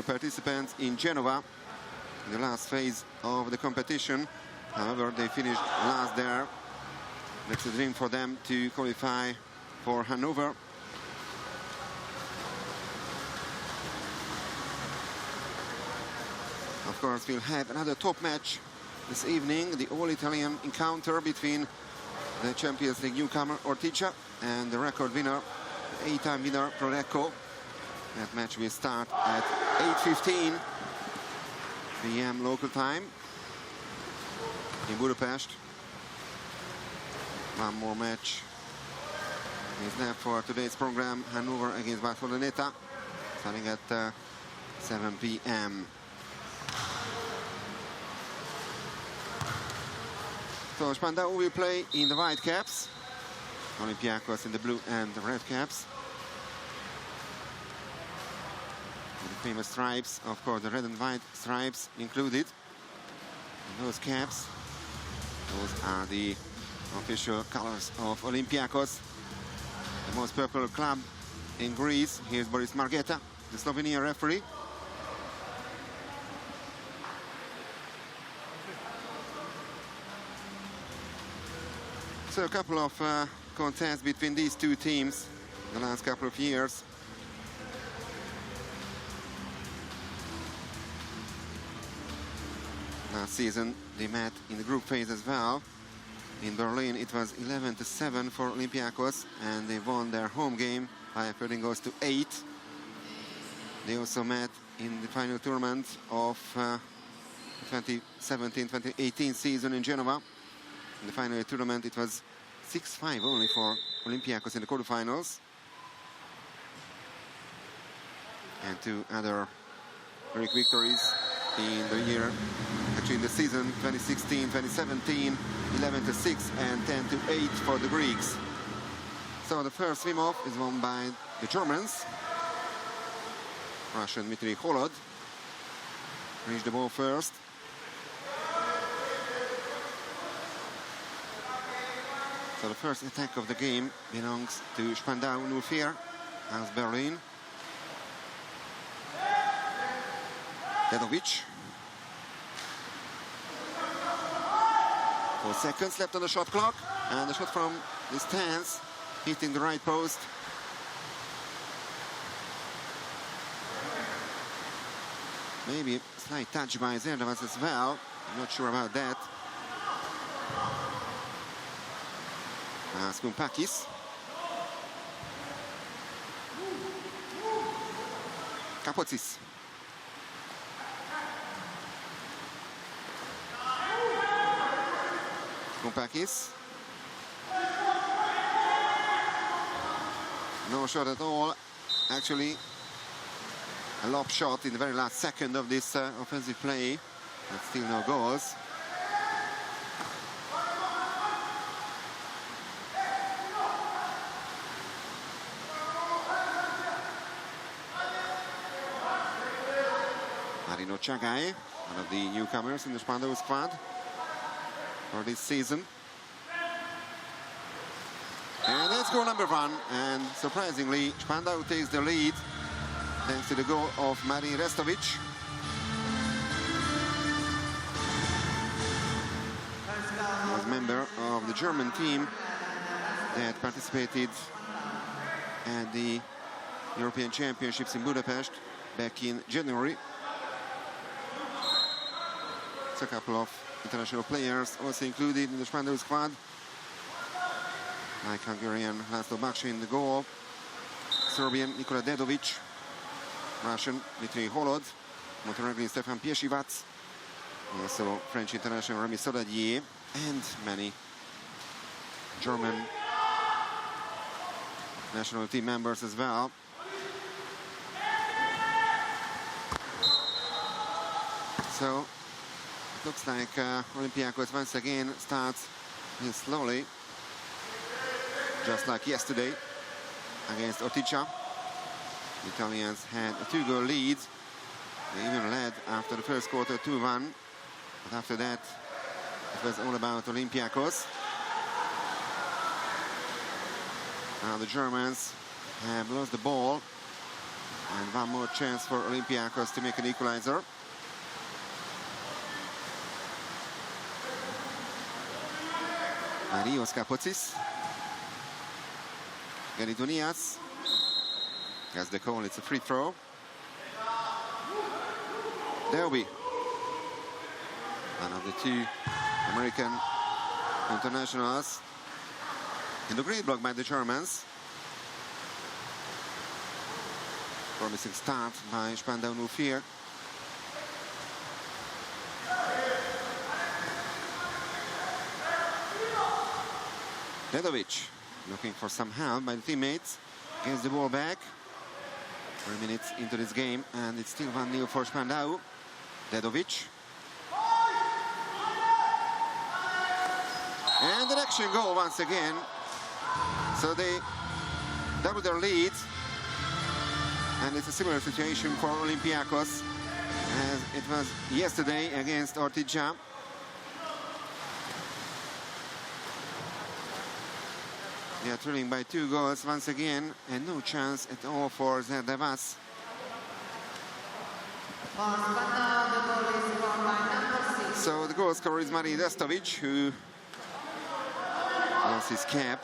were participants in Genova in the last phase of the competition. However, they finished last there. It's a dream for them to qualify for Hanover. Of course, we'll have another top match this evening, the all-Italian encounter between the Champions League newcomer Ortigia and the record winner, the 8-time winner Piraeus. That match will start at 8:15 p.m. local time in Budapest. One more match is left for today's program, Hanover against Barceloneta, starting at 7 p.m. So Spandau will play in the white caps, Olympiacos in the blue and the red caps. With the famous stripes, of course, the red and white stripes included. And those caps, those are the official colors of Olympiacos, the most popular club in Greece. Here's Boris Margeta, the Slovenian referee. So a couple of contests between these two teams the last couple of years. Last season they met in the group phase as well. In Berlin it was 11-7 for Olympiacos, and they won their home game by 13 goals to 8. They also met in the final tournament of 2017-2018 season in Genova. In the final tournament it was 6-5 only for Olympiacos in the quarterfinals. And two other very quick victories in the year, actually in the season 2016-2017, 11-6 and 10-8 for the Greeks. So the first swim-off is won by the Germans. Russian Dmitry Holod reached the ball first. So the first attack of the game belongs to Spandau 04 as Berlin. Dedovic. 4 seconds left on the shot clock, and the shot from the stance hitting the right post. Maybe a slight touch by Zerdavas as well. I'm not sure about that. Skumpakis. Kapotsis. Skumpakis. No shot at all. Actually, a lob shot in the very last second of this offensive play, but still no goals. Chagai, one of the newcomers in the Spandau squad for this season. And that's goal number 1, and surprisingly Spandau takes the lead thanks to the goal of Marin Restovic. He was a member of the German team that participated at the European Championships in Budapest back in January. A couple of international players also included in the Spandau squad, like Hungarian Laszlo Bakshi in the goal, Serbian Nikola Dedovic, Russian Dmitry Holod, Montenegrin Stefan Pieshivac, also French international Rémi Soladier, and many German national team members as well. So it looks like Olympiacos once again starts slowly, just like yesterday against Ortigia. The Italians had a 2-goal lead. They even led after the first quarter 2-1, but after that it was all about Olympiacos. Now the Germans have lost the ball And one more chance for Olympiacos to make an equalizer. Piraeus Kapotsis. Garidonias. As the call, it's a free throw. There'll be one of the two American internationals in the great block by the Germans. Promising start by Spandau No Fear. Dedovic looking for some help by the teammates. Gets the ball back. 3 minutes into this game, and it's still 1-0 for Spandau. Dedovic. And an action goal once again. So they double their lead. And it's a similar situation for Olympiacos as it was yesterday against Ortija. They are trailing by 2 goals once again, and no chance at all for Zerdevas. So the goal scorer is Marin Destovic, who lost his cap,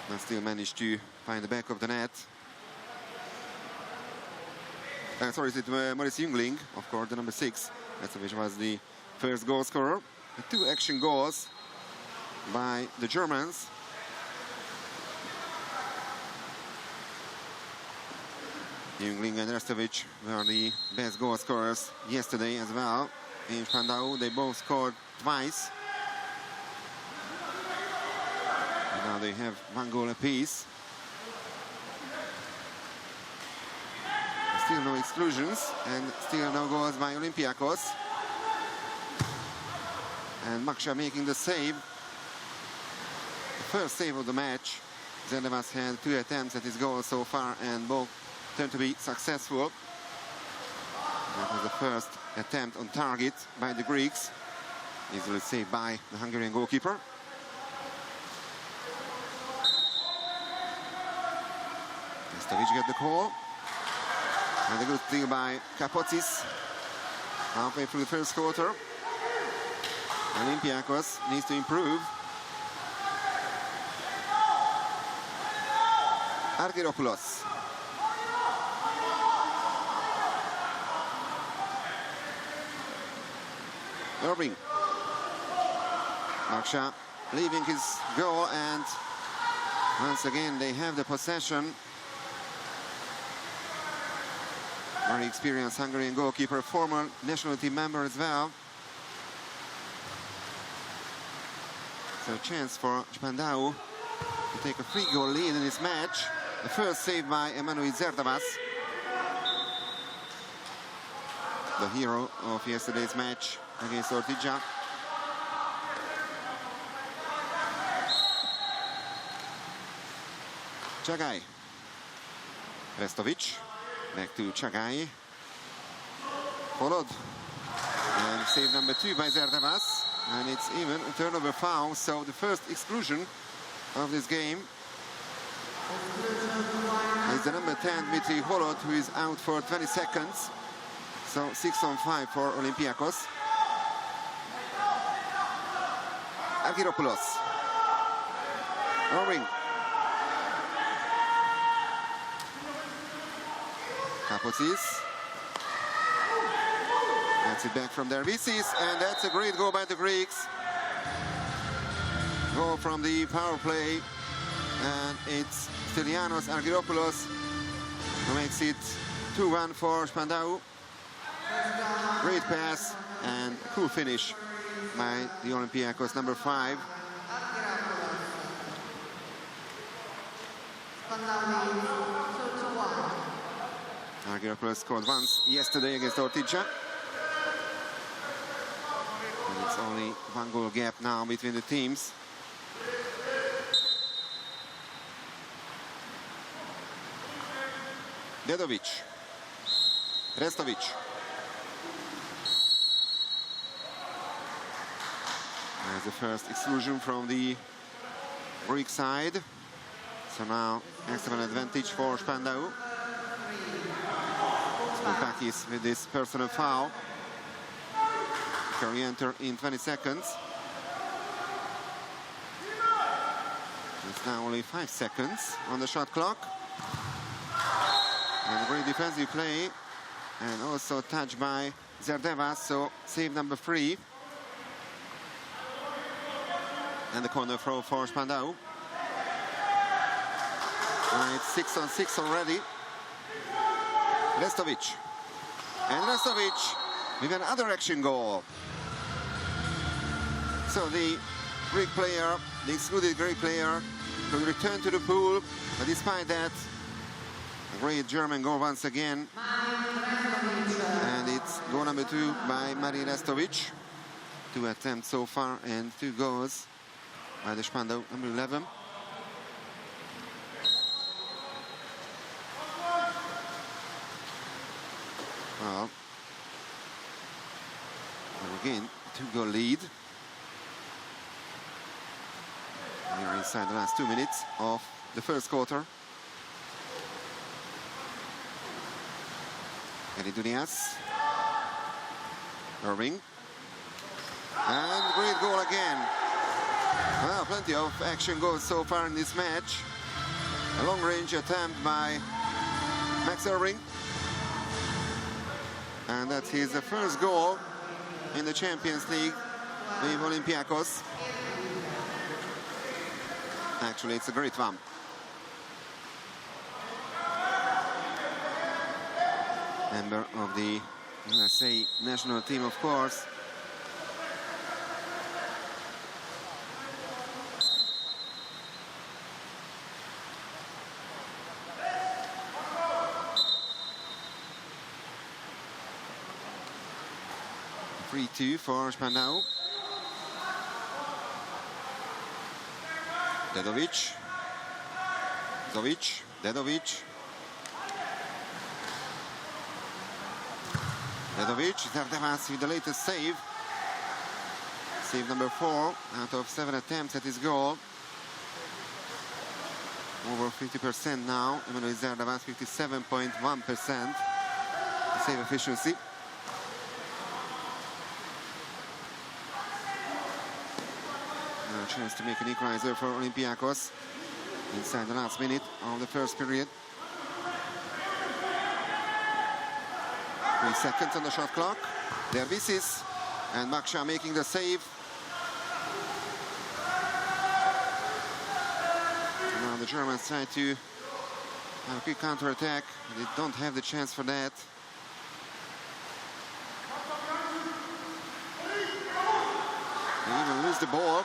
but still managed to find the back of the net. Sorry, it's Maurice Jungling, of course, the number 6. Destovic was the first goal scorer. 2 action goals by the Germans. Jungling and Restovic were the best goal scorers yesterday as well. In Spandau, they both scored twice. And now they have 1 goal apiece. Still no exclusions and still no goals by Olympiacos. And Maksha making the save. The first save of the match. Zerdevas had 2 attempts at his goal so far, and both turned to be successful. That was the first attempt on target by the Greeks. Easily saved by the Hungarian goalkeeper. Destovic got the call. And a good steal by Kapotsis. Halfway through the first quarter. Olympiacos needs to improve. Argyropoulos. Irving. Maksha leaving his goal, and once again they have the possession. Very experienced Hungarian goalkeeper, former national team member as well. So a chance for Spandau to take a 3-goal lead in this match. The first save by Emanuel Zerdevas, the hero of yesterday's match against Ortija. Chagai. Restovic. Back to Chagai. Followed. And save number 2 by Zerdevas. And it's even a turnover foul, so the first exclusion of this game is the number 10, Dmitry Holod, who is out for 20 seconds. So 6 on 5 for Olympiacos. Argyropoulos. Irving. Kapotsis. Gets it back from Dervisis, and that's a great goal by the Greeks. Goal from the power play, and it's Stylianos Argyropoulos who makes it 2-1 for Spandau. Great pass and cool finish by the Olympiacos number 5. Argyropoulos scored once yesterday against Ortija. And it's only 1 goal gap now between the teams. Dedovic. Restovic. There's the first exclusion from the Greek side. So now excellent advantage for Spandau. Olympiacos with this personal foul. Can re-enter in 20 seconds. It's now only 5 seconds on the shot clock. And great defensive play. And also touched by Zerdevas, so save number 3. And the corner throw for Spandau. And it's 6 on 6 already. Restovic. And Restovic with another action goal. So the Greek player, the excluded Greek player, will return to the pool. But despite that, a great German goal once again. And it's goal number 2 by Marin Restovic. 2 attempts so far and 2 goals by the Spandau number 11. Well, again, 2-goal lead. We are inside the last 2 minutes of the first quarter. Dunias. Irving. And great goal again. Well, plenty of action goals so far in this match. A long-range attempt by Max Irving. And that's his first goal in the Champions League with Olympiacos. Actually, it's a great one. Member of the USA national team, of course. Free 2 for Spandau. Dedovic. Zovic. Dedovic. Dedovic. Zerdevas with the latest save. Save number 4 out of 7 attempts at his goal. Over 50% now. Emmanuel Zerdevas 57.1% save efficiency. A chance to make an equalizer for Olympiacos inside the last minute of the first period. 3 seconds on the shot clock. Dervisis and Maksha making the save. Now the Germans try to have a quick counter-attack. They don't have the chance for that. They even lose the ball.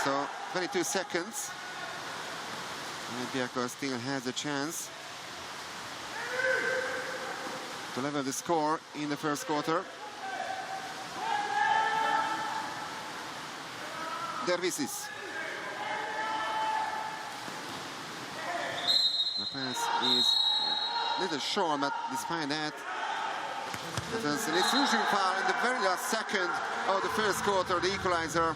So 22 seconds. Olympiacos still has a chance to level the score in the first quarter. Dervisis. The pass is a little short, but despite that, it was an exclusion foul in the very last second of the first quarter, the equalizer.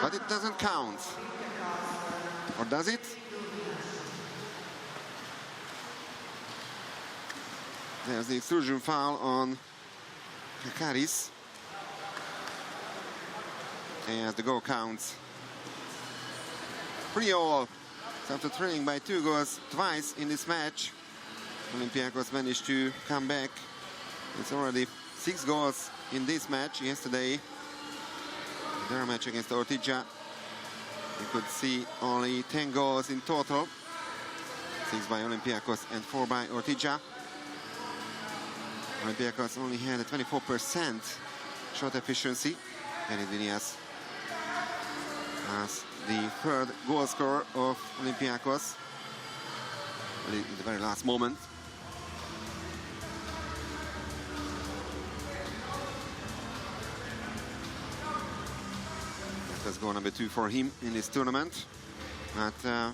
But it doesn't count. Or does it? There's the exclusion foul on Kakaris. And the goal counts. 3-all. So after trailing by 2 goals twice in this match, Olympiacos managed to come back. It's already 6 goals in this match. Yesterday, their match against Ortija, you could see only 10 goals in total. 6 by Olympiacos and 4 by Ortija. Olympiacos only had a 24% shot efficiency. Kenny Dunias as the 3rd goal scorer of Olympiacos in the very last moment. That's goal number 2 for him in this tournament. But you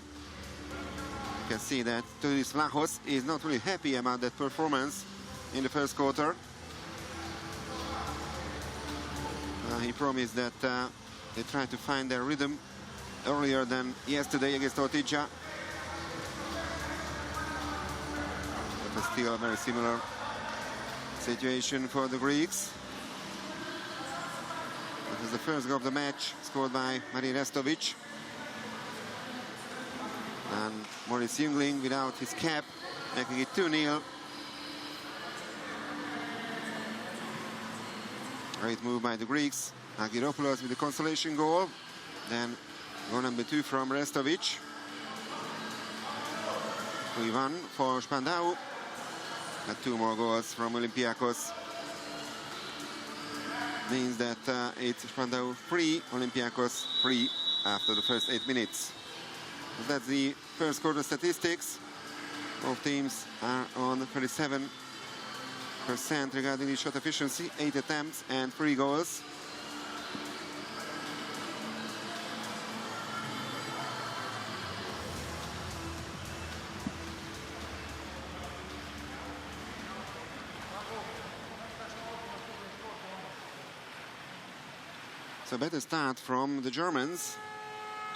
can see that Tudis Vlahos is not really happy about that performance in the first quarter. He promised that they try to find their rhythm earlier than yesterday against Otija. But still a very similar situation for the Greeks. This is the first goal of the match, scored by Marin Restovic. And Maurice Jungling without his cap, making it 2-0. Great move by the Greeks. Waterpolo with the consolation goal. Then goal number 2 from Restovic. 3-1 for Spandau. And 2 more goals from Olympiacos. Means that it's Spandau 3, Olympiacos 3 after the first 8 minutes. That's the first quarter statistics. Both teams are on 37% regarding the shot efficiency, 8 attempts and 3 goals. So better start from the Germans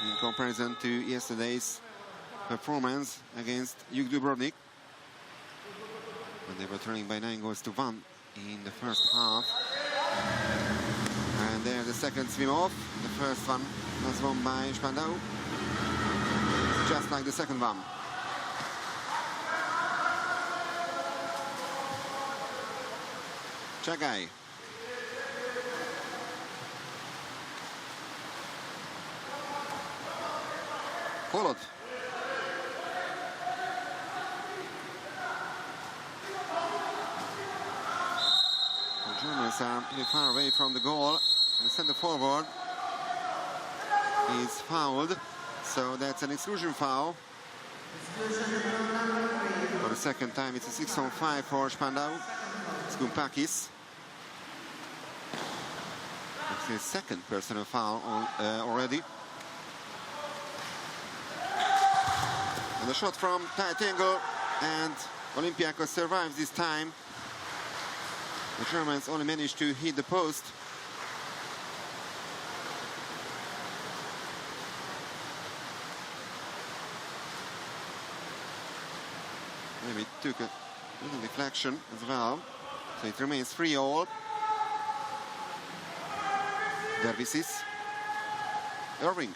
in comparison to yesterday's performance against Juk Dubrovnik, when they were turning by 9-1 in the first half. And there the second swim off. The first one was won by Spandau, just like the second one. Chagai. Followed. The Germans are pretty far away from the goal. And the center forward is fouled, so that's an exclusion foul. For the second time, it's a 6-on-5 for Spandau. Skumpakis. It's his second personal foul already. And the shot from tight angle, and Olympiacos survives this time. The Germans only managed to hit the post. Maybe took a little deflection as well. So it remains 3-all. Dervisis. Irving.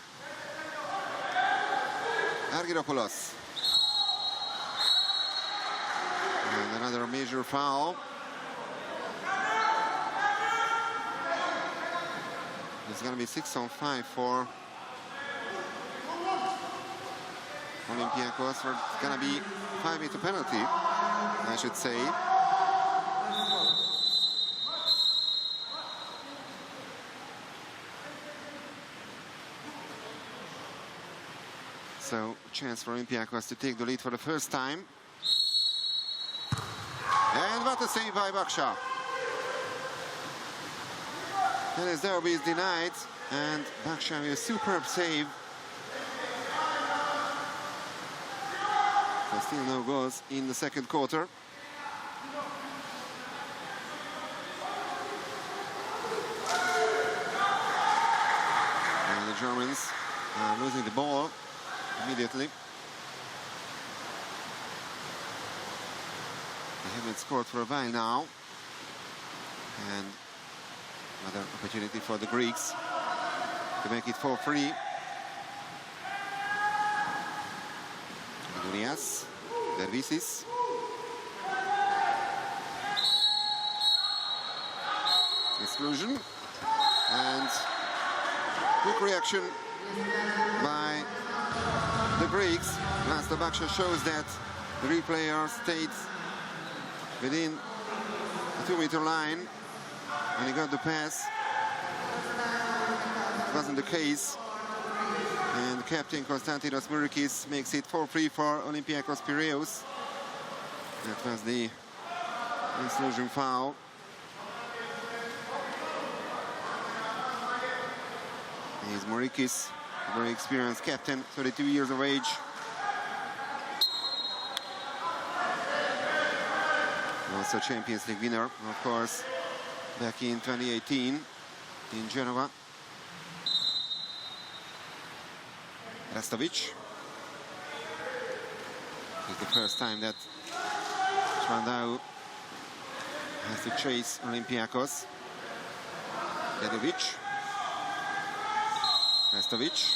Argyropoulos. And another major foul. It's going to be 6-on-5 for Olympiacos. It's going to be 5-meter penalty, I should say. So, chance for Olympiacos to take the lead for the first time. And what a save by Baksha. Dennis Derby is denied, and Baksha with a superb save. So still no goals in the second quarter. And the Germans are losing the ball immediately. They haven't scored for a while now. And another opportunity for the Greeks to make it 4-3. Durias, Dervisis. Exclusion. And quick reaction by the Greeks. Last Baksha shows that the replayer stayed within the 2-meter line when he got the pass. It wasn't the case. And captain Konstantinos Mourikis makes it 4-3 for Olympiacos Piraeus. That was the exclusion foul. Here's Mourikis, a very experienced captain, 32 years of age. Also Champions League winner, of course, back in 2018 in Genova. Restovic. It's the first time that Spandau has to chase Olympiacos. Dedovic. Restovic.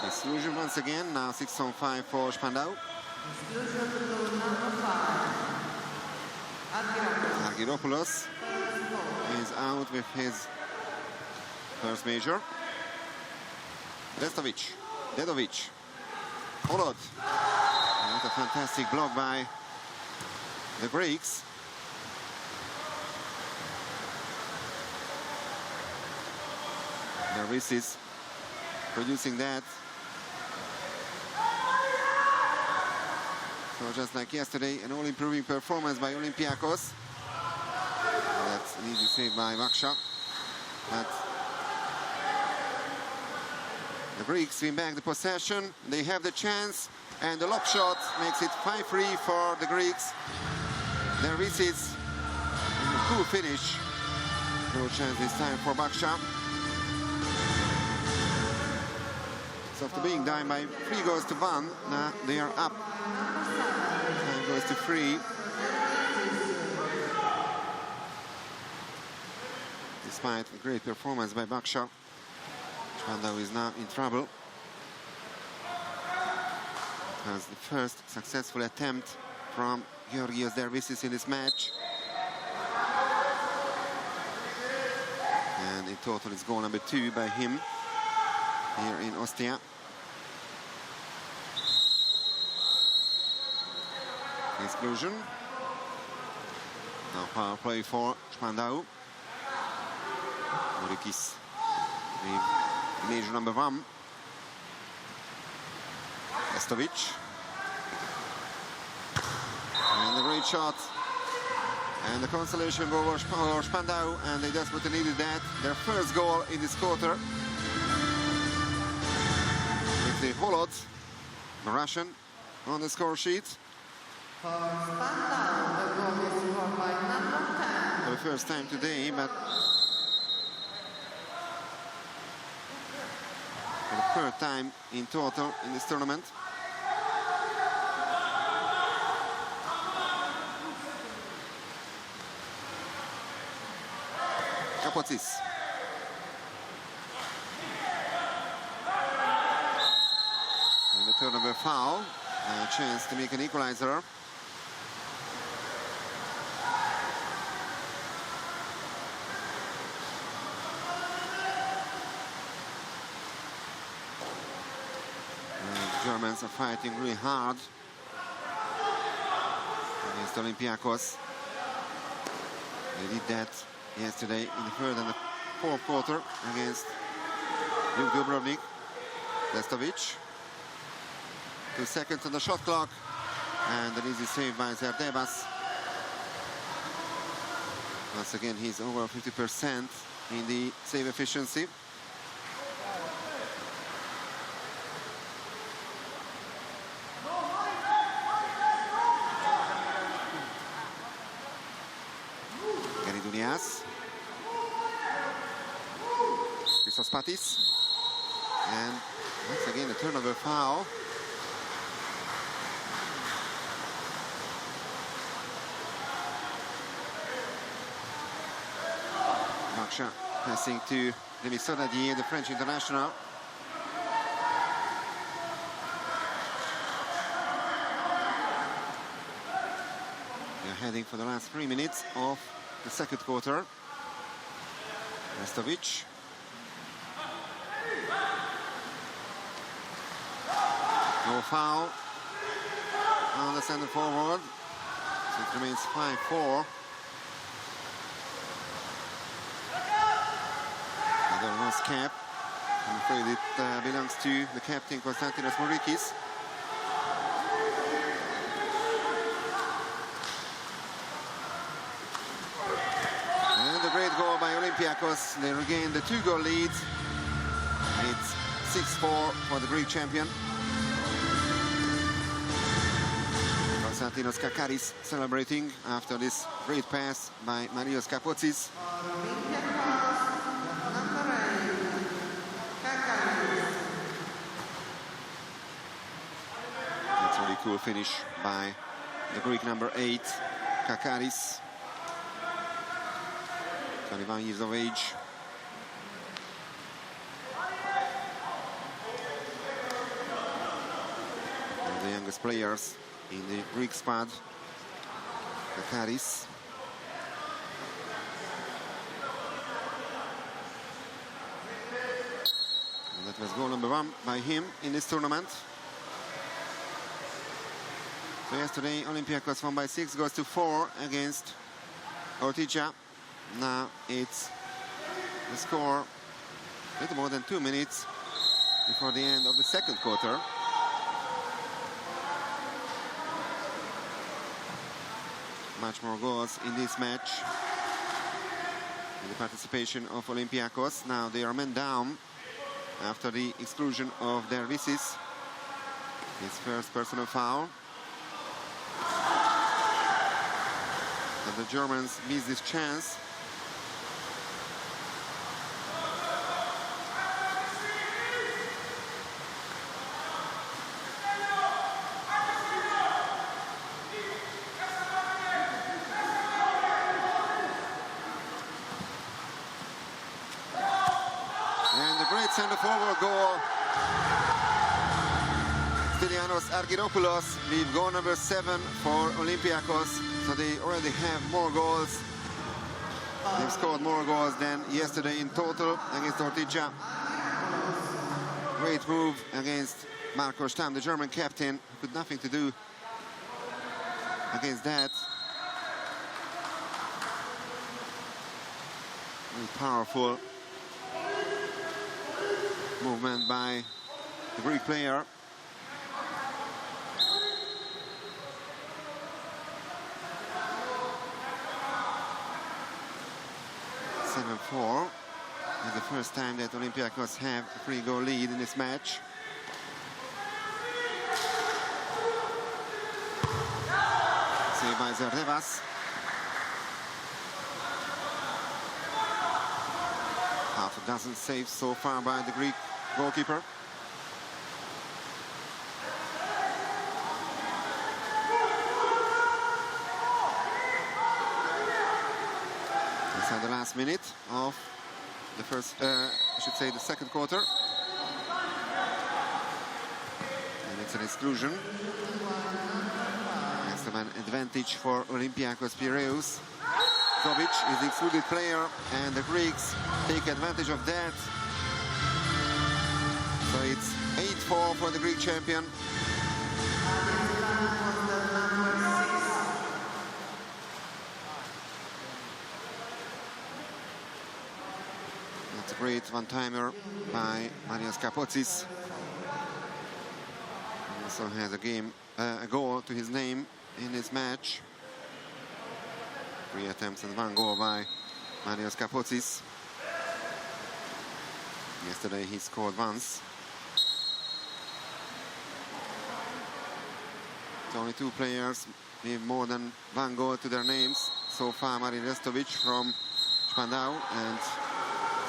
Exclusion once again. Now 6-on-5 for Spandau. Argyropoulos is out with his first major. Restovic. Dedovic. Holod. And a fantastic block by the Greeks. The wrist is producing that. So just like yesterday, an all-improving performance by Olympiacos. That's an easy save by Vaksha. But the Greeks win back the possession. They have the chance, and the lob shot makes it 5-3 for the Greeks. Their Reeses, cool finish. No chance this time for Vaksha. So after being down by 3 goals to 1, now they are up. 9 goals to 3. Despite a great performance by Vaksha, Spandau is now in trouble. It was the first successful attempt from Georgios Dervisis in this match. And in total it's goal number 2 by him here in Ostia. Exclusion. Now power play for Spandau. Morikis with major number 1. Restovic. And a great shot. And the consolation goal for Spandau, and they desperately needed that. Their first goal in this quarter. With the Holod, the Russian, on the score sheet. For Spandau, the goal is scored by number 10. For the first time today, but for the third time in total in this tournament. Kapotsis. And the turnover foul. A chance to make an equalizer. The Germans are fighting really hard against Olympiacos. They did that yesterday in the third and the fourth quarter against Luke Dubrovnik. Restovic. 2 seconds on the shot clock, and an easy save by Zerdebas. Once again, he's over 50% in the save efficiency. Garidunias. Chrysospatis. And once again, a turnover foul. Passing to Denis Sonadier, the French international. They're heading for the last 3 minutes of the second quarter. Restovic. No foul on the center forward. So it remains 5-4. Cap. I'm afraid it belongs to the captain, Konstantinos Morikis. And a great goal by Olympiacos. They regain the 2-goal lead. It's 6-4 for the Greek champion. Konstantinos Kakaris celebrating after this great pass by Marios Kapotsis. cool finish by the Greek number 8, Kakaris, 21 years of age. One of the youngest players in the Greek squad, Kakaris. And that was goal number 1 by him in this tournament. So yesterday, Olympiacos won by 6 goals to 4 against Ortigia. Now it's the score a little more than 2 minutes before the end of the second quarter. Much more goals in this match. In the participation of Olympiacos. Now they are men down after the exclusion of their Visis. His first personal foul. And the Germans miss this chance. Center forward goal. Stylianos Argyropoulos leave goal number 7 for Olympiacos. So they already have more goals. They've scored more goals than yesterday in total against Ortigia. Great move against Marco Stamm, the German captain, who had nothing to do against that. Very powerful movement by the Greek player. (7-4). It's the first time that Olympiacos have a 3-goal lead in this match. Saved by Zerdevas. Half a dozen saves so far by the Greek goalkeeper. Inside the last minute of the first, I should say the second quarter. And it's an exclusion. That's an advantage for Olympiacos Piraeus. Zovic is the excluded player, and the Greeks take advantage of that. So it's 8-4 for the Greek champion. That's a great one-timer by Marios Kapotsis. He also has a goal to his name in this match. 3 attempts and 1 goal by Marios Kapotsis. Yesterday he scored once. It's only 2 players with more than 1 goal to their names. So far, Marin Restovic from Spandau and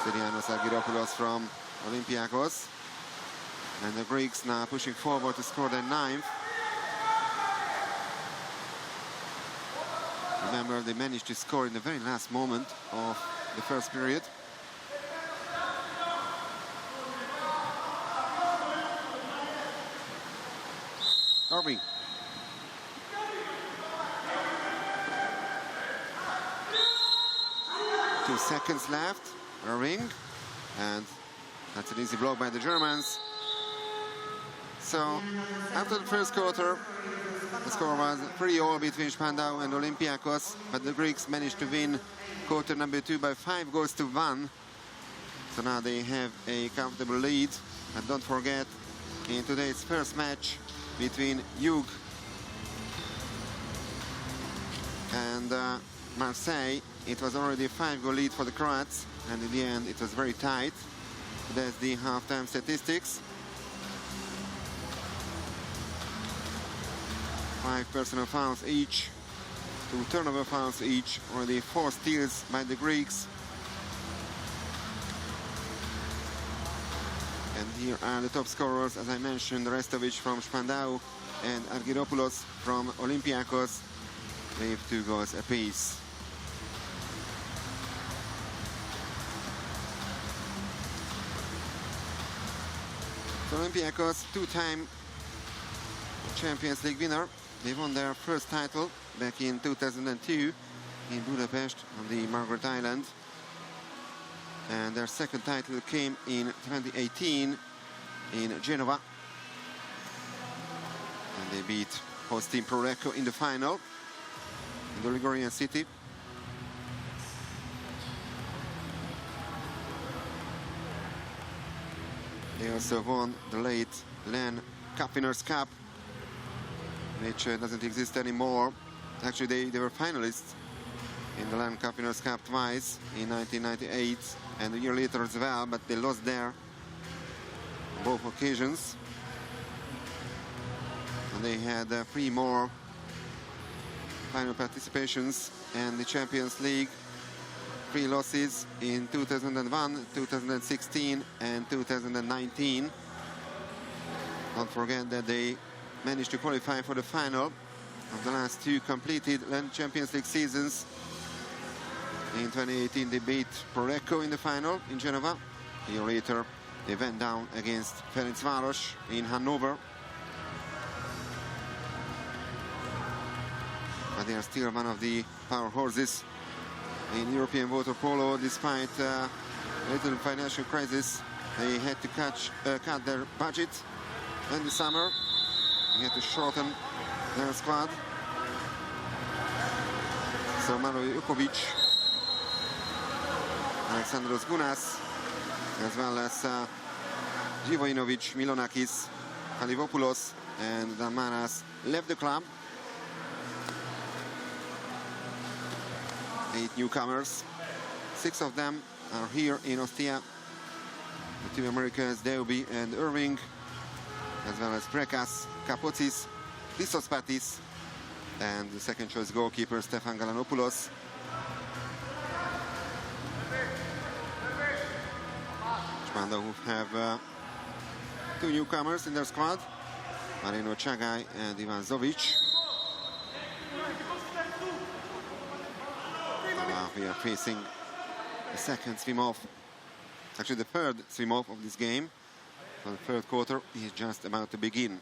Stylianos Argyropoulos from Olympiacos. And the Greeks now pushing forward to score their 9th. Remember, they managed to score in the very last moment of the first period. Irving. Two seconds left. Irving. And that's an easy block by the Germans. So, after the first quarter, the score was 3-all between Spandau and Olympiacos, but the Greeks managed to win quarter number 2 by 5 goals to 1. So now they have a comfortable lead. And don't forget, in today's first match between Jug and Marseille, it was already a 5-goal lead for the Croats, and in the end it was very tight. That's the halftime statistics. 5 personal fouls each, 2 turnover fouls each, already 4 steals by the Greeks. And here are the top scorers, as I mentioned, Restovic from Spandau, and Argyropoulos from Olympiacos with 2 goals apiece. So Olympiacos, 2-time Champions League winner. They won their first title back in 2002 in Budapest on the Margaret Island. And their second title came in 2018 in Genova. And they beat host team Piraeus in the final in the Ligurian city. They also won the late LAN Cup Winners' Cup, which doesn't exist anymore. Actually, they were finalists in the LAN Cup Winners' Cup twice, in 1998 and a year later as well, but they lost there on both occasions. And they had 3 more final participations in the Champions League. 3 losses in 2001, 2016 and 2019. Don't forget that they managed to qualify for the final of the last 2 completed LAN Champions League seasons. In 2018 they beat Piraeus in the final in Genova. A year later they went down against Ferencváros in Hanover. But they are still one of the power horses in European Waterpolo. Despite a little financial crisis, they had to cut their budget in the summer. They had to shorten their squad. So Maro Jukovic, Alexandros Gunas, as well as Živojinovic, Milonakis, Halivopoulos and Damaras left the club. 8 newcomers, 6 of them are here in Ostia. The 2 Americans, Deubi and Irving, as well as Prekas, Kapotsis, Christospatis, and the second choice goalkeeper Stefan Galanopoulos. Spandau who have 2 newcomers in their squad, Marino Chagai and Ivan Zovic. We are facing the second swim-off, actually the third swim-off of this game. So the third quarter is just about to begin.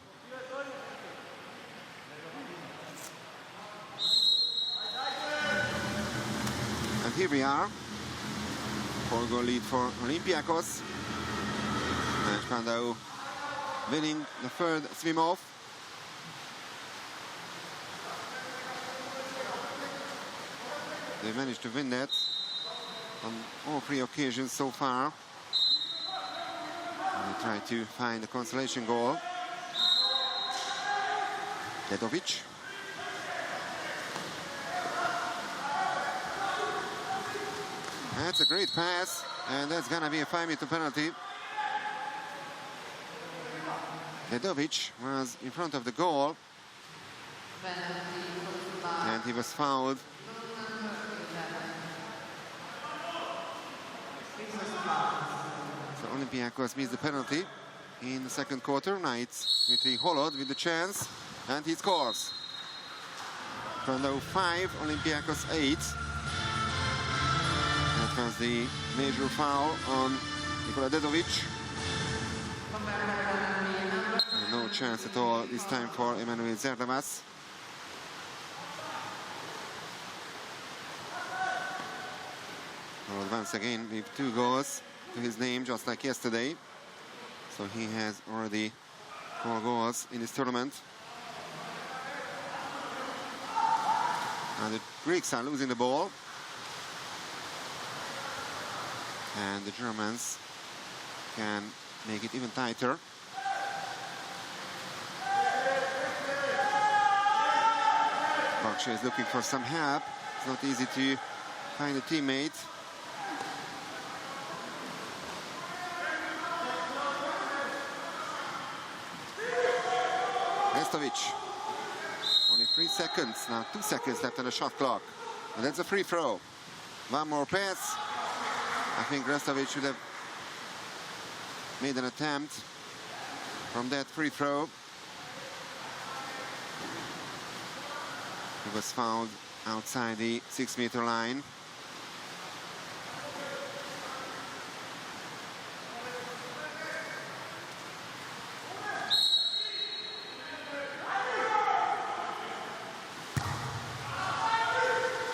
And here we are, 4-goal lead for Olympiacos. And Spandau winning the third swim-off. They managed to win that on all 3 occasions so far. And they try to find a consolation goal. Dedovic. That's a great pass, and that's gonna be a 5-meter penalty. Dedovic was in front of the goal, and he was fouled. So Olympiacos missed the penalty in the second quarter. Knights with Holod with the chance, and he scores. Spandau 5, Olympiacos 8. That was the major foul on Nikola Dedovic. And no chance at all this time for Emanuel Zerdavas. Once again with 2 goals to his name, just like yesterday. So he has already 4 goals in this tournament. And the Greeks are losing the ball. And the Germans can make it even tighter. Baksha is looking for some help. It's not easy to find a teammate. Restovic. Only 3 seconds, now 2 seconds left on the shot clock. And that's a free throw. 1 more pass. I think Restovic should have made an attempt from that free throw. He was fouled outside the 6-meter line.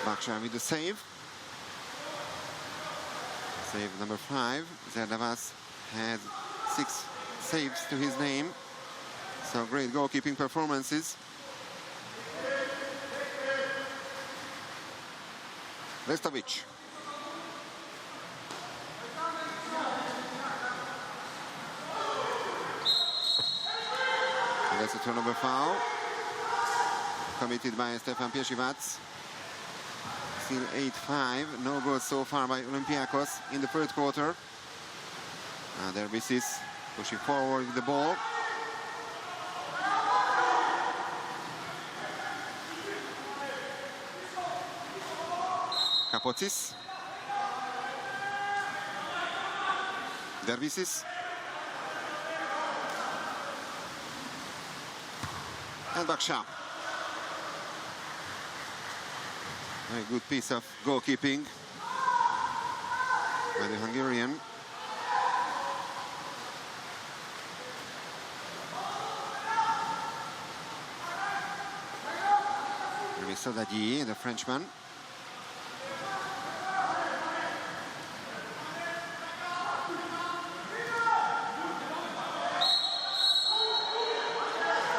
Baksha with the save. Save number 5. Zerdavas had 6 saves to his name. So great goalkeeping performances. Restovic. And that's a turnover foul committed by Stefan Piesivac. Still 8-5. No goals so far by Olympiacos in the first quarter. Dervisis pushing forward with the ball. Kapotsis. Dervisis. And Baksha. Very good piece of goalkeeping by the Hungarian. Sadadji, the Frenchman.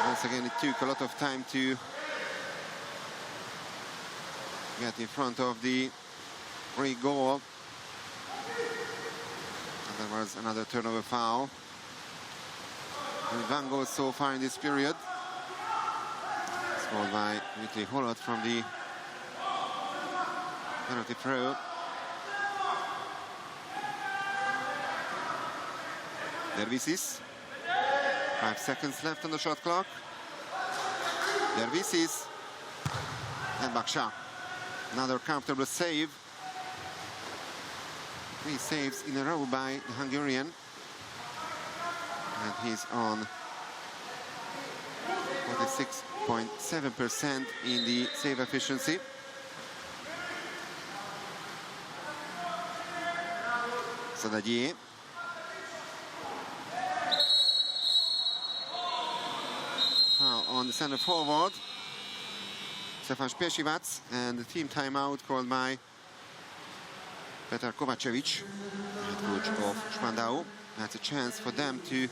Once again, it took a lot of time to get in front of the free goal. And there was another turnover foul. And 1 goal so far in this period. Scored by Dmitry Holod from the penalty throw. Dervisis. 5 seconds left on the shot clock. Dervisis. And Baksha. Another comfortable save. 3 saves in a row by the Hungarian. And he's on 46.7% in the save efficiency. Sadadji. Foul on the center forward. Stefan Piesivac, and the team timeout called by Petar Kovacevic, head coach of Spandau. That's a chance for them to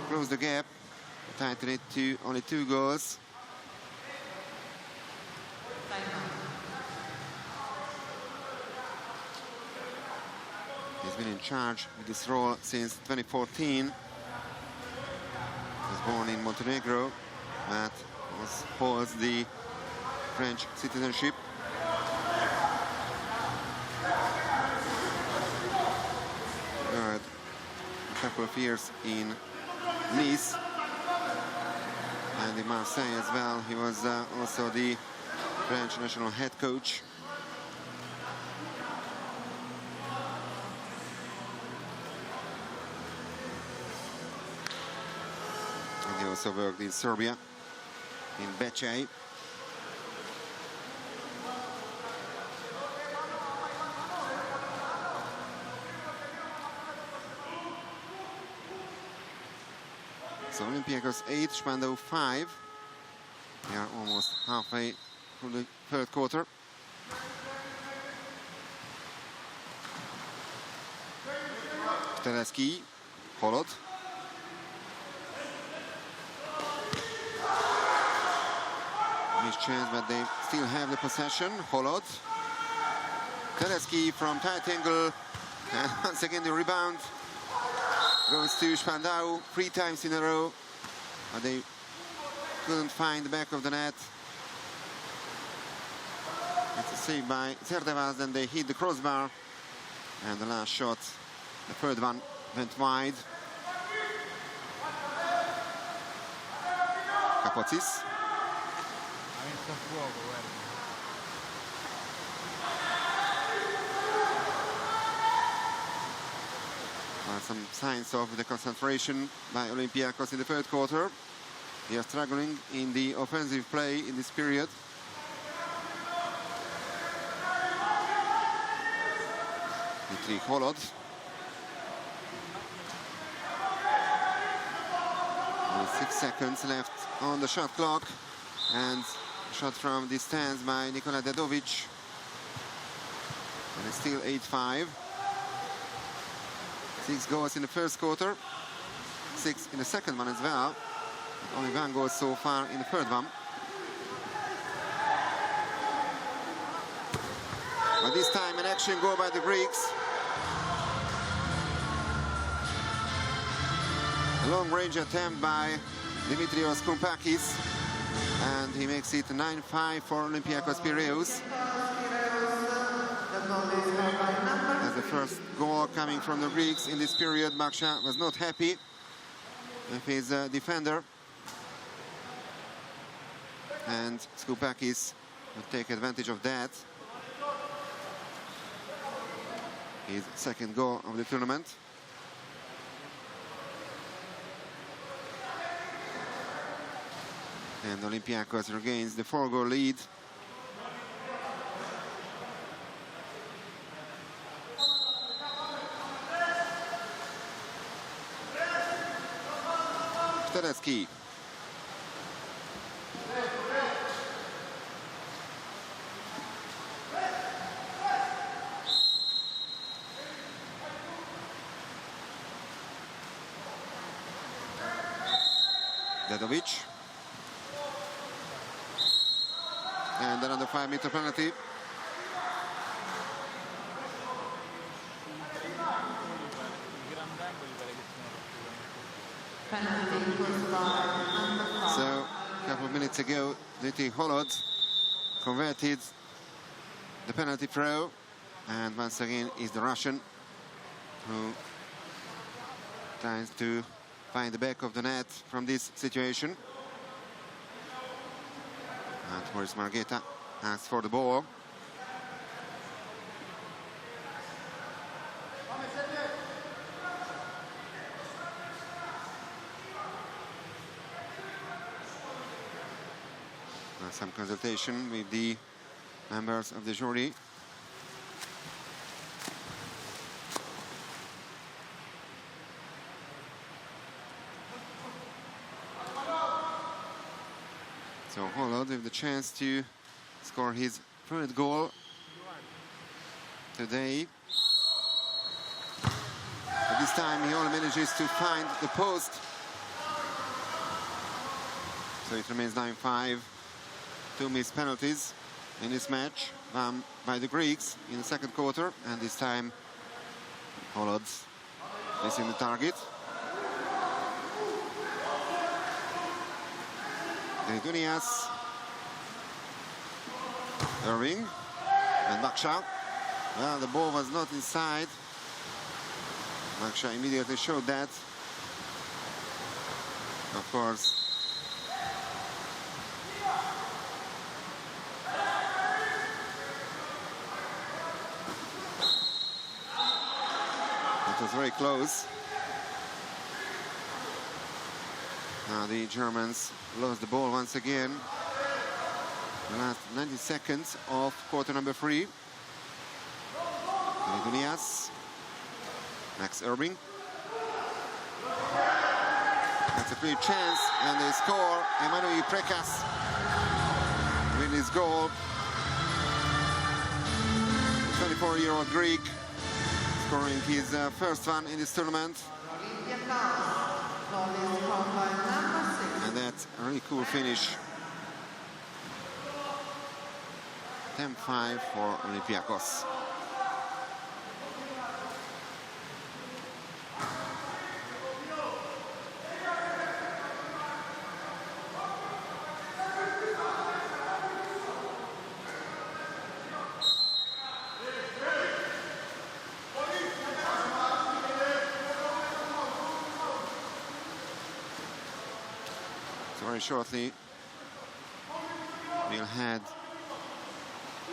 close the gap, tighten it to only 2 goals. He's been in charge with this role since 2014. He was born in Montenegro, but holds the French citizenship. A couple of years in Nice and in Marseille as well. He was also the French national head coach. And he also worked in Serbia, in Becce. So Olympiacos 8, Spandau 5. We are almost halfway through the third quarter. Teleski, Holod. Missed chance, but they still have the possession. Holod. Teleski from tight angle. And once again the rebound goes to Spandau 3 times in a row. But they couldn't find the back of the net. It's a save by Zerdavas, then they hit the crossbar. And the last shot, the third one, went wide. Kapotsis. Some signs of the concentration by Olympiacos in the third quarter. They are struggling in the offensive play in this period. Dmitry Holod. With 6 seconds left on the shot clock. And shot from distance by Nikola Dedovic. And it's still 8-5. 6 goals in the first quarter. 6 in the second one as well. Only 1 goal so far in the third one. But this time an action goal by the Greeks. A long-range attempt by Dimitrios Koumpakis. And he makes it 9-5 for Olympiacos Piraeus. As the first goal coming from the Greeks in this period, Baksha was not happy with his defender. And Skoupakis will take advantage of that. His second goal of the tournament. And Olympiacos regains the 4-goal lead. Tedeschi. Dedovic. And another 5-meter penalty. So, a couple of minutes ago, Dmitry Holod converted the penalty throw. And once again is the Russian who tries to find the back of the net from this situation. And Boris Margeta asks for the ball. Some consultation with the members of the jury. So Holod with the chance to score his third goal today. But this time he only manages to find the post. So it remains 9-5. 2 missed penalties in this match by the Greeks in the second quarter. And this time Holod missing the target. Dunias, Irving, and Baksha. Well, the ball was not inside. Baksha immediately showed that. Of course, it was very close. Now the Germans lost the ball once again. The last 90 seconds of quarter number 3. Dunias. Max Irving. That's a clear chance, and they score. Emanuel Prekas with his goal. The 24-year-old Greek scoring his first one in this tournament. And that's a really cool finish. 10-5 for Olympiacos. Very shortly we'll head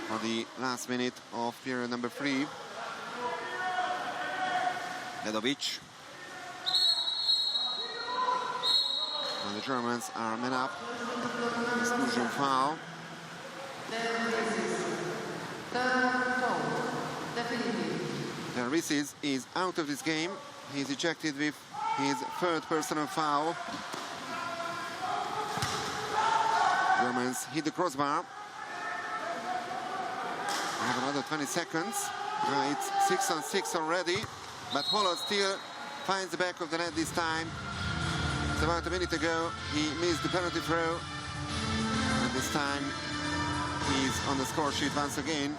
for the last minute of period number 3. Dedovic. And the Germans are men up. Exclusion foul. Ricis is out of this game. He's ejected with his third personal foul. Germans hit the crossbar. We have another 20 seconds. It's 6-on-6 already, but Holod still finds the back of the net this time. It's about a minute ago. He missed the penalty throw. And this time he's on the score sheet once again.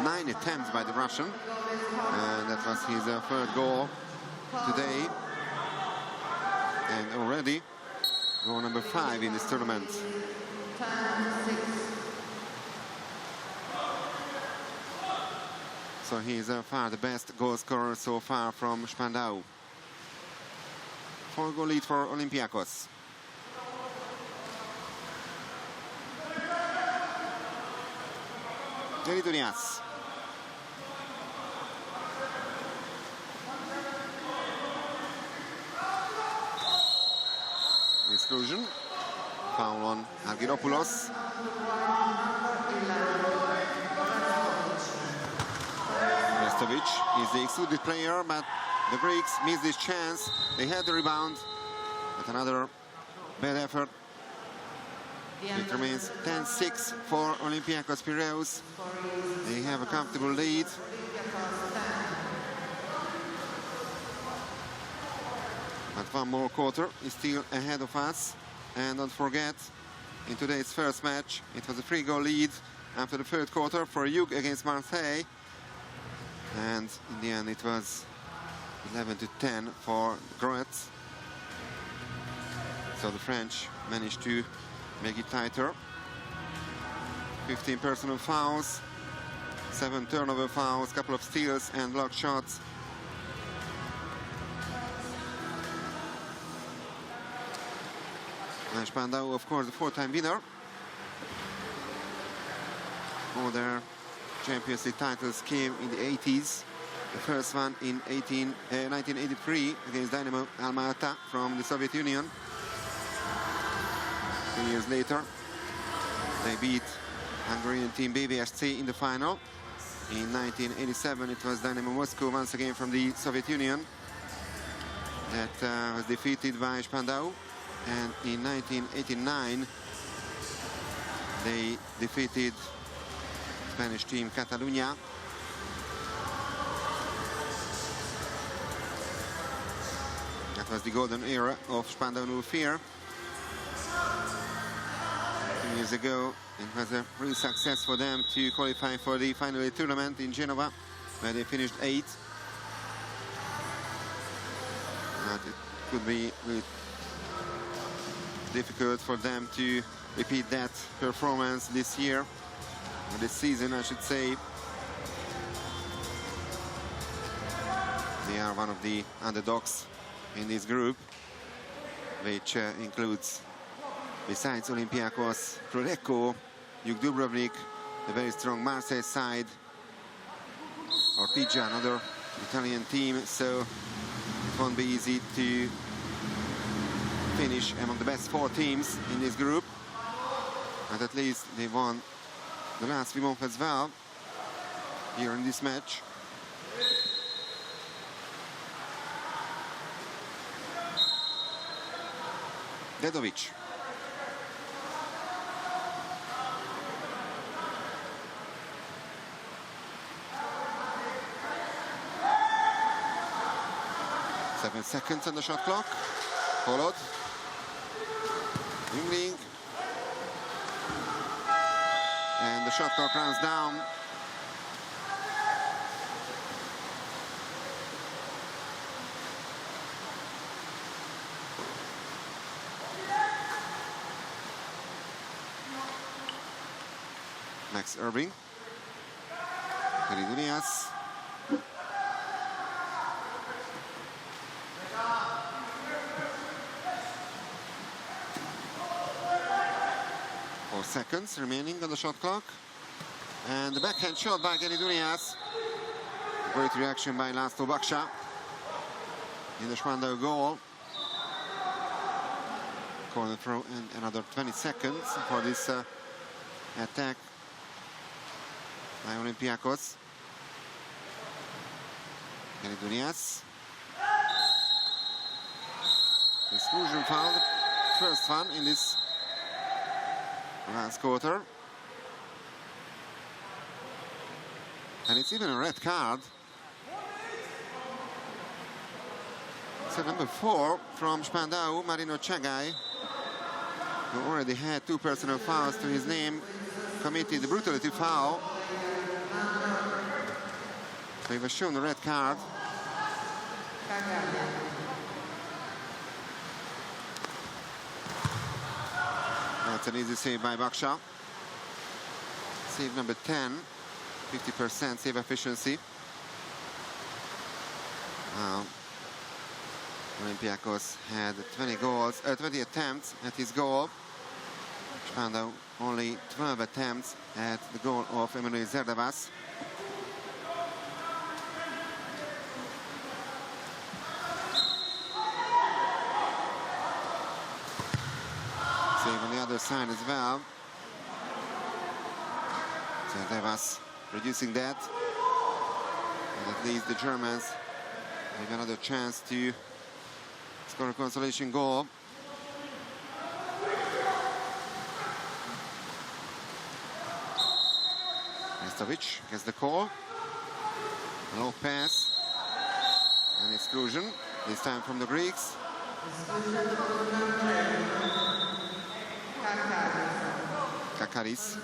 9 attempts by the Russian. And that was his third goal today. And already goal number 5 in this tournament. So he is far the best goal scorer so far from Spandau. 4-goal lead for Olympiacos. Gelidonias. Exclusion. Foul on Argyropoulos. Restovic is the excluded player, but the Greeks missed this chance. They had the rebound, but another bad effort. It remains 10-6 for Olympiacos Piraeus. They have a comfortable lead. But one more quarter is still ahead of us. And don't forget, in today's first match, it was a 3-goal lead after the third quarter for Jug against Marseille. And in the end, it was 11-10 for the Croats. So the French managed to make it tighter. 15 personal fouls, 7 turnover fouls, couple of steals and blocked shots. And Spandau, of course, the 4-time winner. All their Champions League titles came in the 80s. The first one in 1983 against Dynamo Alma-Ata from the Soviet Union. 2 years later, they beat Hungarian team BVSC in the final. In 1987, it was Dynamo Moscow once again from the Soviet Union that was defeated by Spandau. And in 1989, they defeated Spanish team Catalunya. That was the golden era of Spandau No Fear. 2 years ago, it was a real success for them to qualify for the final tournament in Genova, where they finished 8th. But it could be really difficult for them to repeat that performance this year, or this season, I should say. They are one of the underdogs in this group, which includes, besides Olympiacos, Prodeco, Jug Dubrovnik, the very strong Marseille side, Ortigia, another Italian team, so it won't be easy to finish among the best 4 teams in this group. And at least they won the last 3 months as well here in this match. Dedovic. Seven seconds on the shot clock. Holod. Yngling. And the shot clock runs down. Max Irving. Gelidonias. Seconds remaining on the shot clock, and the backhand shot by Gelidonias. Great reaction by Laszlo Baksa. in the Spandau goal. Corner throw and another 20 seconds for this attack by Olympiacos. Dunias. Exclusion foul, the first one in this last quarter. And it's even a red card. So number 4 from Spandau, Marino Chagai, who already had 2 personal fouls to his name, committed the brutality foul. So he was shown a red card. That's an easy save by Baksha. Save number 10, 50% save efficiency. Olympiacos had 20 attempts at his goal. Spandau only 12 attempts at the goal of Emmanuel Zerdavas. Save on the other side as well. Zerdavas reducing that. And at least the Germans have another chance to score a consolation goal. Nestovic gets the call. Low pass. And exclusion. This time from the Greeks. Kakaris.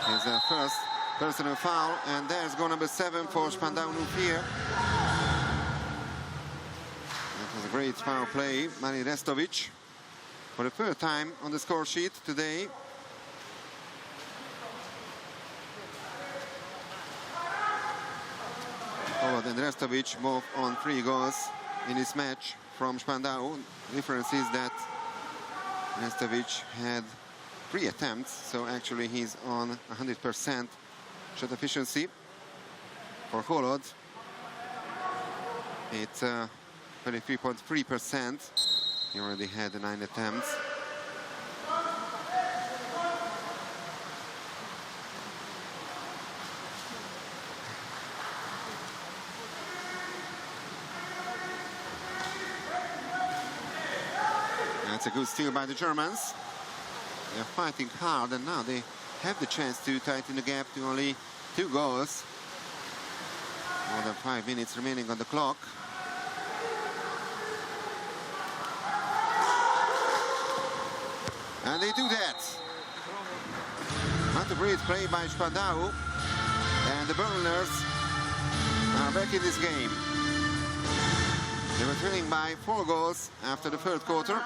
His first personal foul. And there's goal number 7 for Spandau Nufir. A great foul play, Mari Restovic, for the third time on the score sheet today. Holod and Restovic both on 3 goals in this match from Spandau. The difference is that Restovic had 3 attempts, so actually he's on 100% shot efficiency. For Holod, it's 23.3%. He already had 9 attempts. That's a good steal by the Germans. They're fighting hard, and now they have the chance to tighten the gap to only 2 goals. More than 5 minutes remaining on the clock. And they do that. Not a great play by Spandau. And the Berliners are back in this game. They were trailing by 4 goals after the third quarter.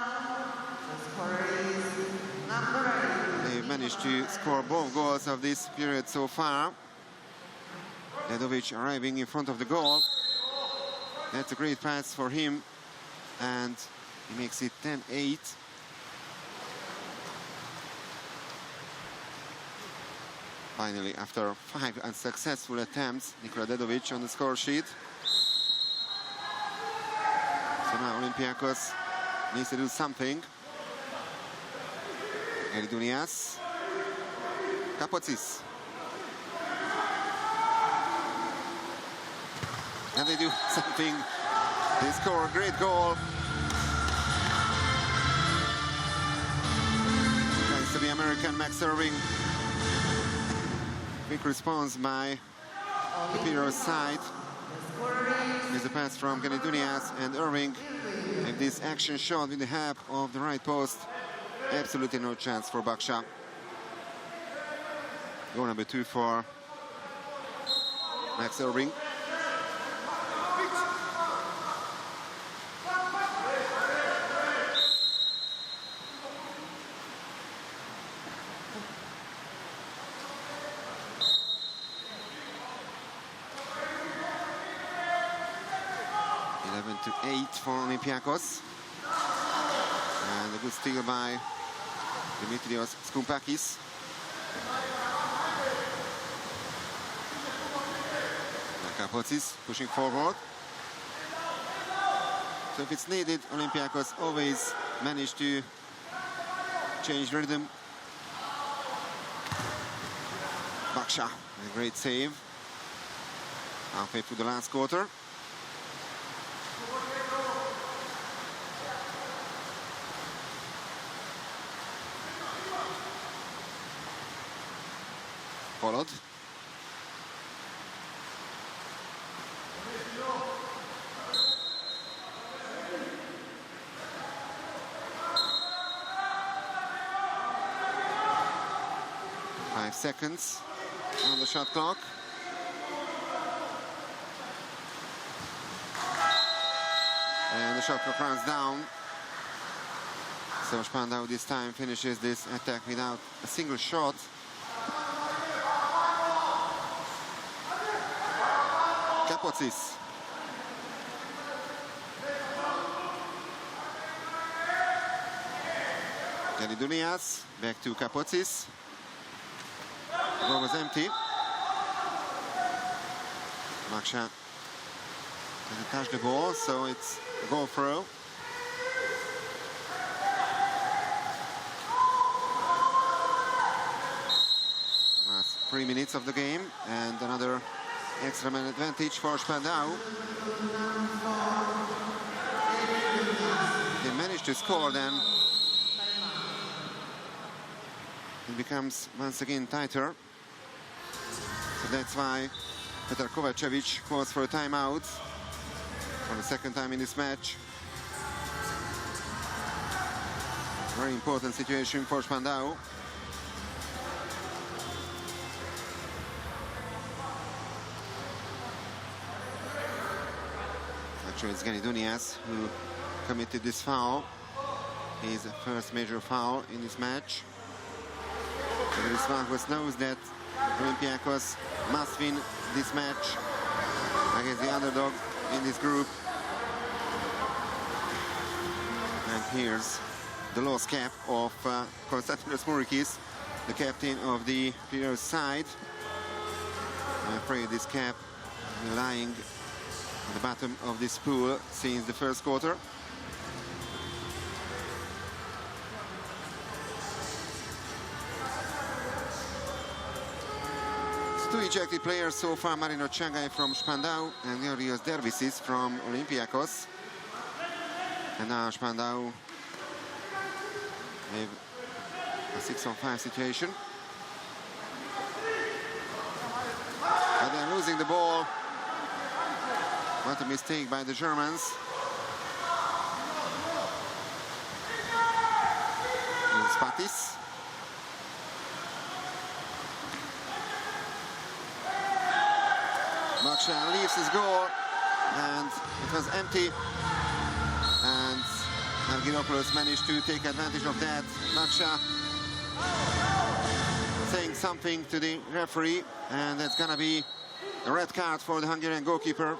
They've managed to score both goals of this period so far. Nedovic arriving in front of the goal. That's a great pass for him. And he makes it 10-8. Finally, after 5 unsuccessful attempts, Nikola Dedovic on the score sheet. So now Olympiacos needs to do something. Dunias. Kapotsis. And they do something. They score a great goal. Thanks to the American Max Irving. Quick response by the Piraeus side. There's a pass from Dunias, and Irving. And this action shot with the help of the right post. Absolutely no chance for Baksha. Goal number 2 for Max Irving. To 8 for Olympiacos. And a good steal by Dimitrios Skoumpakis. Kapotsis pushing forward. So if it's needed, Olympiacos always manage to change rhythm. Baksha, a great save. Halfway through the last quarter. Followed. Seconds on the shot clock. And the shot clock runs down. So Spandau this time finishes this attack without a single shot. Kapocsis. Dunias back to Kapocsis. The goal was empty. Baksha doesn't touch the ball, so it's a goal throw. Last 3 minutes of the game, and another extra man advantage for Spandau. They managed to score, then it becomes once again tighter. So that's why Petar Kovacevic calls for a timeout for the second time in this match. Very important situation for Spandau. Actually, it's Dunias who committed this foul. His first major foul in this match. Olympiacos knows that Olympiacos must win this match against the underdog in this group. And here's the lost cap of Konstantinos Mourikis, the captain of the Piraeus side. I'm afraid this cap is lying at the bottom of this pool since the first quarter. Two ejected players so far, Marino Changai from Spandau and Georgios Dervisis from Olympiacos. And now Spandau have a 6-on-5 situation. But they're losing the ball. What a mistake by the Germans. Spatis. Baksha leaves his goal, and it was empty. And Argyropoulos managed to take advantage of that. Baksha saying something to the referee, and that's gonna be a red card for the Hungarian goalkeeper.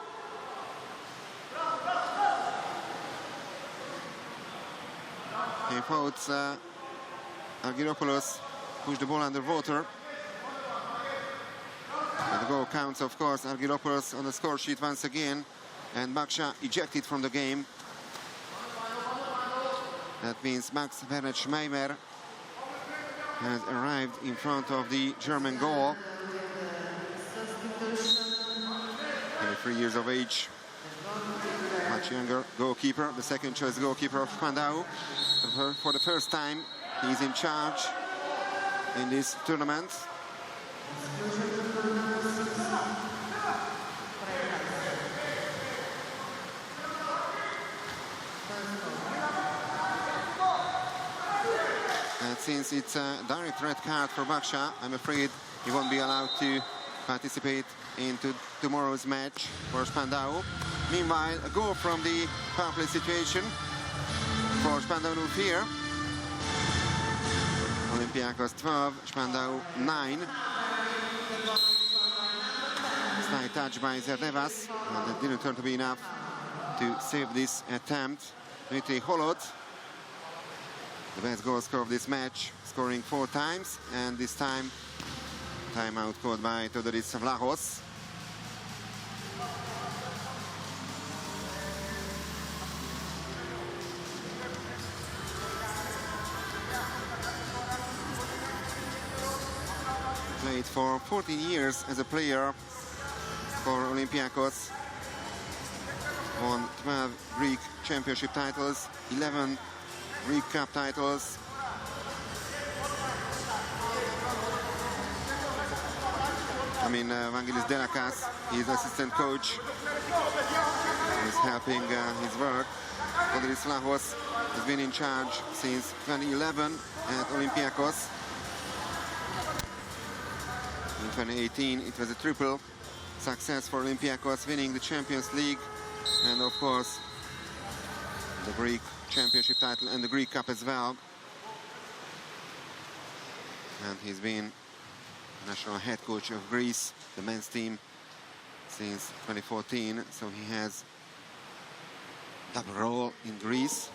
He thought Argyropoulos pushed the ball underwater. And the goal counts, of course. Argyropoulos on the score sheet once again, and Baksha ejected from the game. That means Max Werner-Schmeimer has arrived in front of the German goal. 23 years of age, much younger goalkeeper, the second choice goalkeeper of Spandau. For the first time, he's in charge in this tournament. And since it's a direct red card for Baksha, I'm afraid he won't be allowed to participate into tomorrow's match for Spandau. Meanwhile, a goal from the power play situation for Spandau Nulfear. Olympiacos 12, Spandau 9. Slight touch by Zerdevas, and that didn't turn to be enough to save this attempt. Dmitry Holod, the best goal scorer of this match, scoring 4 times, and this time timeout called by Todoris Played for 14 years as a player for Olympiacos. Won 12 Greek championship titles, 11 Greek Cup titles. Vangelis Delakas, his assistant coach, is helping his work. Odris Vlahos has been in charge since 2011 at Olympiacos. In 2018, it was a triple success for Olympiacos, winning the Champions League and, of course, the Greek championship title and the Greek Cup as well. And he's been national head coach of Greece, the men's team, since 2014. So he has double role in Greece.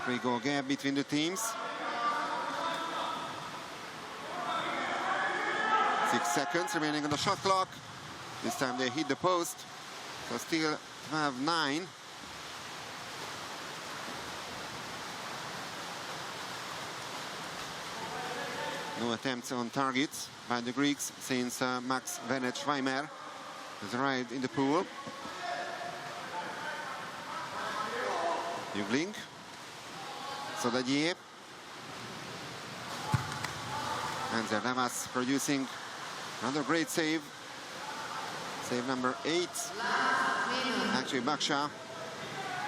3-goal gap between the teams. 6 seconds remaining on the shot clock. This time they hit the post. So still 12-9. No attempts on targets by the Greeks since Max Venet-Schweimer has arrived in the pool. Jüngling, Sodadier, and Zerdavas producing another great save. Save number 8. Actually, Baksha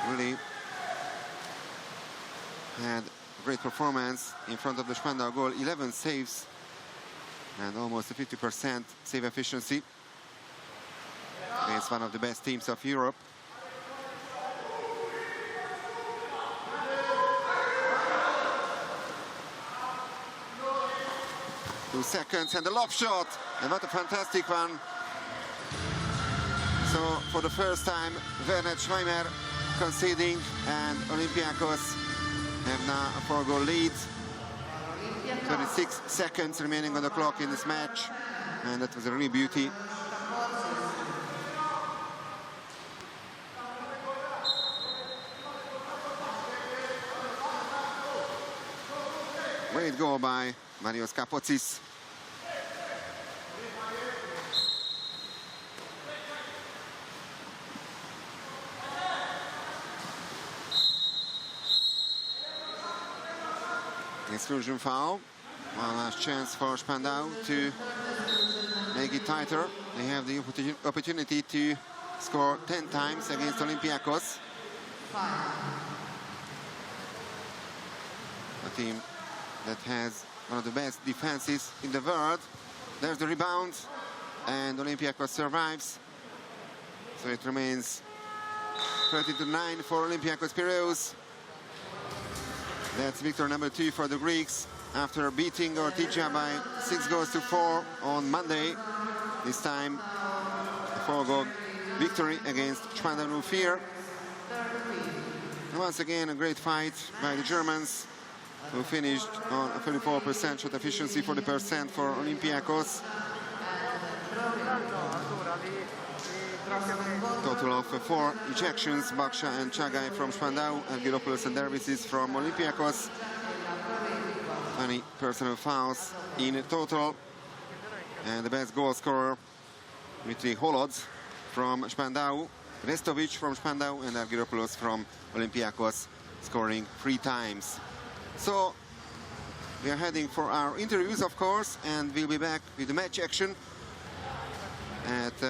really had great performance in front of the Spandau goal. 11 saves and almost a 50% save efficiency against one of the best teams of Europe. Two seconds and the lob shot, and what a fantastic one. So for the first time, Venet-Schweimer conceding, and Olympiacos have now a 4-goal lead. 26 seconds remaining on the clock in this match, and that was a real beauty. Great goal by Marios Kapotsis. Exclusion foul. One last chance for Spandau to make it tighter. They have the opportunity to score 10 times against Olympiacos. A team that has one of the best defenses in the world. There's the rebound, and Olympiacos survives. So it remains 30-9 for Olympiacos Piraeus. That's victory number 2 for the Greeks after beating Ortija by 6-4 on Monday. This time, a 4-goal victory against Spandau Nufir. Once again, a great fight by the Germans, who finished on a 34% shot efficiency, 40% for Olympiacos. Total of 4 ejections, Baksha and Chagai from Spandau, and Giropoulos and Dervisis from Olympiacos. 20 personal fouls in total. And the best goal scorer, Dmitry Holodz from Spandau, Restovic from Spandau, and Argyropoulos from Olympiacos, scoring 3 times. So we are heading for our interviews, of course, and we'll be back with the match action at